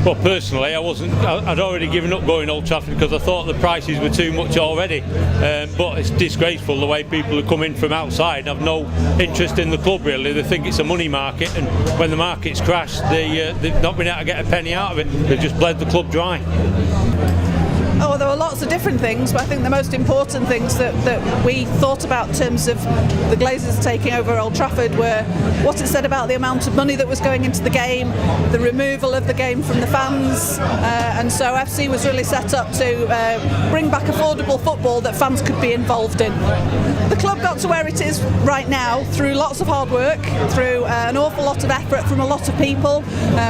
Well, personally, I'd already given up going Old Trafford because I thought the prices were too much already. But it's disgraceful the way people are coming from outside and have no interest in the club really. They think it's a money market, and when the market's crashed, they've not been able to get a penny out of it. They've just bled the club dry. Oh, there were lots of different things, but I think the most important things that we thought about in terms of the Glazers taking over Old Trafford were what it said about the amount of money that was going into the game, the removal of the game from the fans, and so FC was really set up to bring back affordable football that fans could be involved in. The club got to where it is right now through lots of hard work, through an awful lot of effort from a lot of people.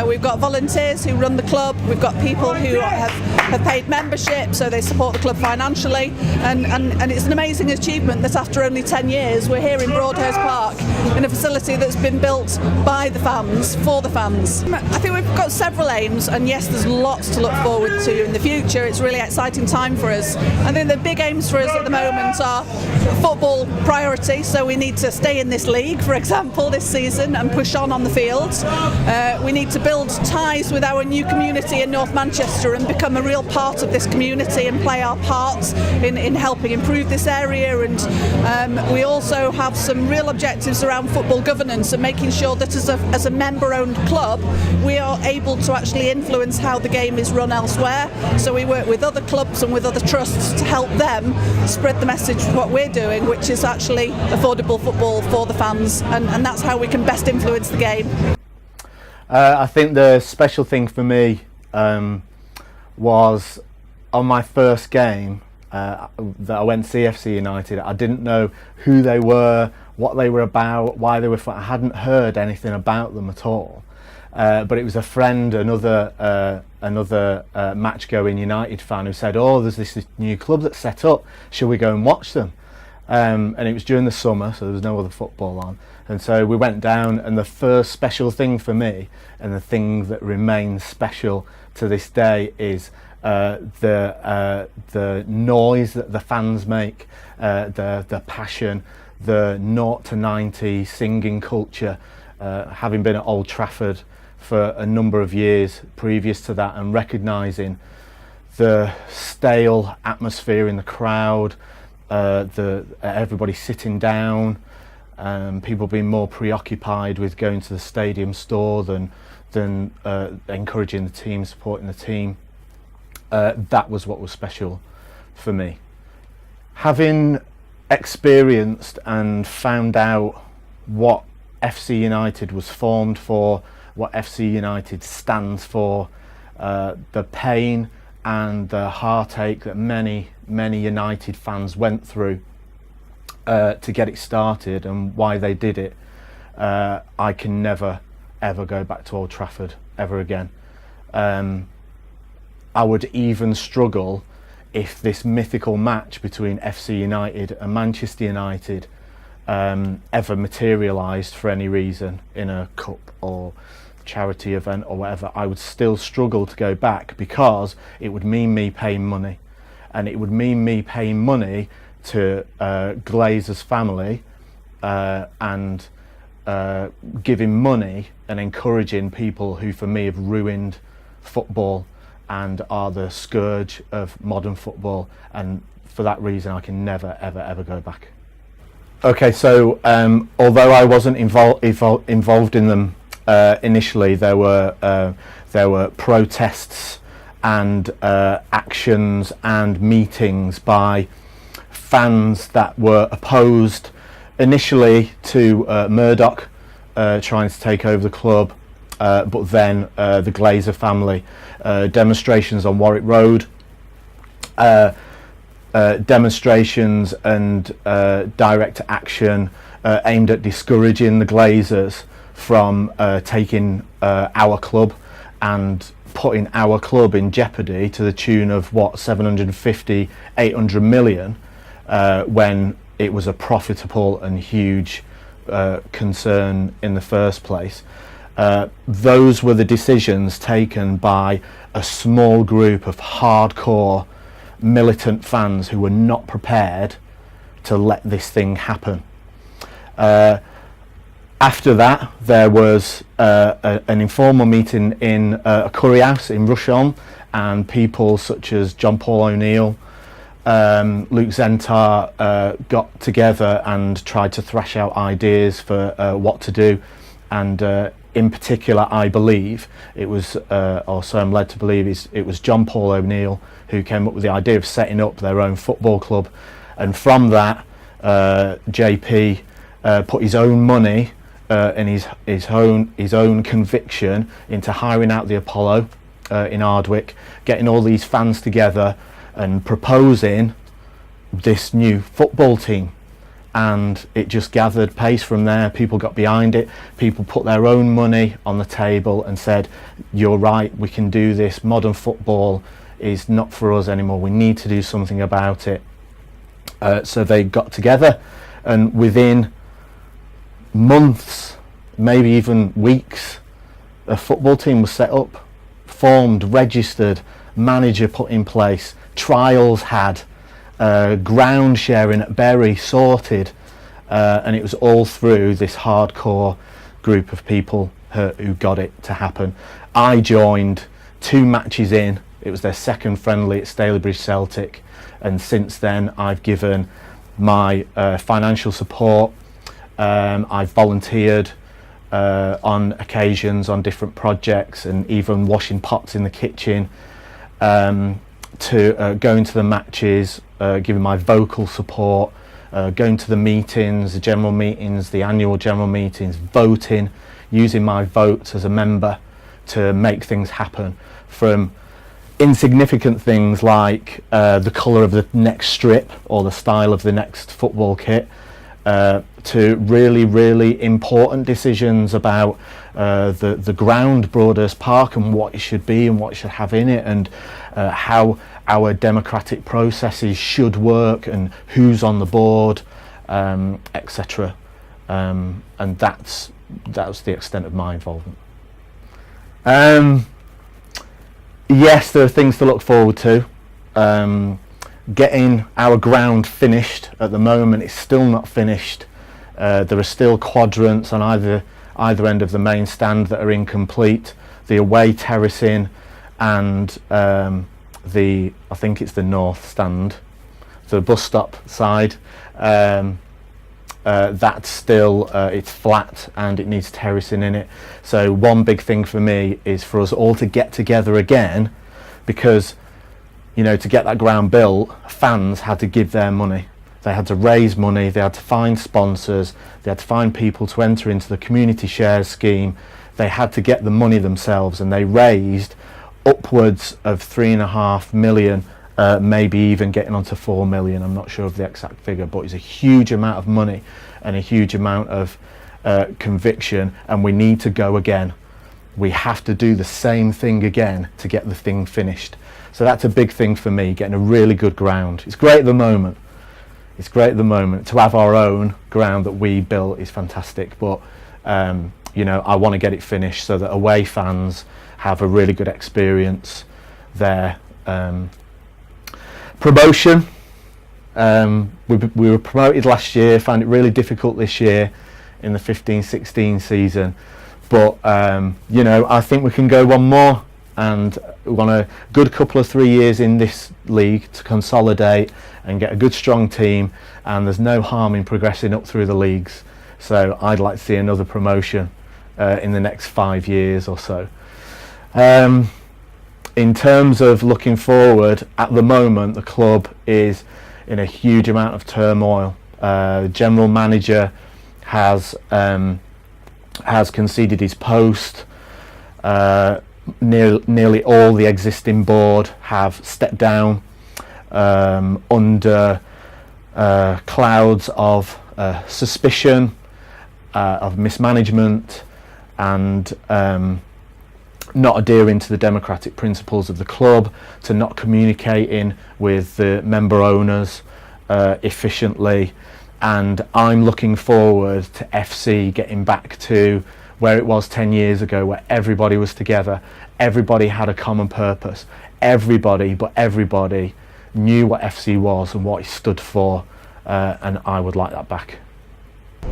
We've got volunteers who run the club, we've got people who have paid membership, so they support the club financially, and it's an amazing achievement that after only 10 years we're here in Broadhurst Park in a facility that's been built by the fans, for the fans. I think we've got several aims, and yes, there's lots to look forward to in the future. It's a really exciting time for us. I think the big aims for us at the moment are football priority, so we need to stay in this league, for example, this season and push on the field. We need to build ties with our new community in North Manchester and become a real part of this community and play our parts in helping improve this area, and we also have some real objectives around football governance and making sure that as a member-owned club we are able to actually influence how the game is run elsewhere. So we work with other clubs and with other trusts to help them spread the message of what we're doing, which is actually affordable football for the fans, and that's how we can best influence the game. I think the special thing for me was on my first game that I went to see FC United. I didn't know who they were, what they were about, why they were I hadn't heard anything about them at all. But it was a friend, another match-going United fan, who said, "Oh, there's this new club that's set up. Shall we go and watch them?" And it was during the summer, so there was no other football on. And so we went down, and the first special thing for me, and the thing that remains special to this day, is the noise that the fans make, the passion, the 0 to 90 singing culture. Having been at Old Trafford for a number of years previous to that, and recognising the stale atmosphere in the crowd, everybody sitting down, people being more preoccupied with going to the stadium store than encouraging the team, supporting the team. That was what was special for me. Having experienced and found out what FC United was formed for, what FC United stands for, the pain and the heartache that many United fans went through to get it started, and why they did it, I can never ever go back to Old Trafford ever again. I would even struggle if this mythical match between FC United and Manchester United ever materialised for any reason in a cup or charity event or whatever. I would still struggle to go back, because it would mean me paying money, and it would mean me paying money to Glazer's family, and giving money and encouraging people who for me have ruined football and are the scourge of modern football, and for that reason I can never ever go back. Okay, so although I wasn't involved in them initially, there were protests and actions and meetings by fans that were opposed initially to Murdoch trying to take over the club, but then the Glazer family, demonstrations on Warwick Road, demonstrations and direct action aimed at discouraging the Glazers from taking our club and putting our club in jeopardy to the tune of 750, 800 million, when it was a profitable and huge concern in the first place. Those were the decisions taken by a small group of hardcore militant fans who were not prepared to let this thing happen. After that, there was an informal meeting in a curry house in Rusholme, and people such as John Paul O'Neill, Luke Zentar got together and tried to thrash out ideas for what to do, and in particular, I believe it was, or so I'm led to believe, it was John Paul O'Neill who came up with the idea of setting up their own football club, and from that, JP put his own money and his own conviction into hiring out the Apollo in Ardwick, getting all these fans together and proposing this new football team, and it just gathered pace from there. People got behind it, people put their own money on the table and said, you're right, we can do this, modern football is not for us anymore, we need to do something about it. So they got together, and within months, maybe even weeks, a football team was set up, formed, registered, manager put in place, trials had, ground sharing at Bury sorted, and it was all through this hardcore group of people who got it to happen. I joined 2 matches in, it was their second friendly at Stalybridge Celtic, and since then I've given my financial support. I've volunteered on occasions on different projects, and even washing pots in the kitchen, to going to the matches, giving my vocal support, going to the meetings, the general meetings, the annual general meetings, voting, using my vote as a member to make things happen, from insignificant things like the colour of the next strip or the style of the next football kit, to really, really important decisions about the ground, Broadhurst Park, and what it should be and what it should have in it, and how our democratic processes should work and who's on the board, etc. And that's the extent of my involvement. Yes, there are things to look forward to. Getting our ground finished at the moment, it's still not finished. There are still quadrants on either end of the main stand that are incomplete. The away terracing and I think it's the north stand, the bus stop side, that's still, it's flat and it needs terracing in it. So one big thing for me is for us all to get together again, because to get that ground built, fans had to give their money. They had to raise money, they had to find sponsors, they had to find people to enter into the community shares scheme. They had to get the money themselves, and they raised upwards of 3.5 million, maybe even getting onto 4 million. I'm not sure of the exact figure, but it's a huge amount of money and a huge amount of conviction, and we need to go again. We have to do the same thing again to get the thing finished. So that's a big thing for me, getting a really good ground. It's great at the moment. It's great at the moment. To have our own ground that we built is fantastic, but I want to get it finished so that away fans have a really good experience there. Promotion. We were promoted last year, found it really difficult this year in the 15-16 season, but I think we can go one more, and we want a good couple of 3 years in this league to consolidate and get a good strong team, and there's no harm in progressing up through the leagues. So I'd like to see another promotion in the next 5 years or so. In terms of looking forward, at the moment the club is in a huge amount of turmoil. The general manager has conceded his post. Nearly all the existing board have stepped down under clouds of suspicion, of mismanagement, and not adhering to the democratic principles of the club, to not communicating with the member owners efficiently. And I'm looking forward to FC getting back to where it was 10 years ago, where everybody was together, everybody had a common purpose, everybody knew what FC was and what it stood for, and I would like that back.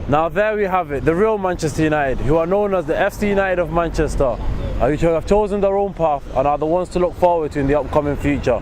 Now there we have it, the real Manchester United, who are known as the FC United of Manchester, who have chosen their own path and are the ones to look forward to in the upcoming future.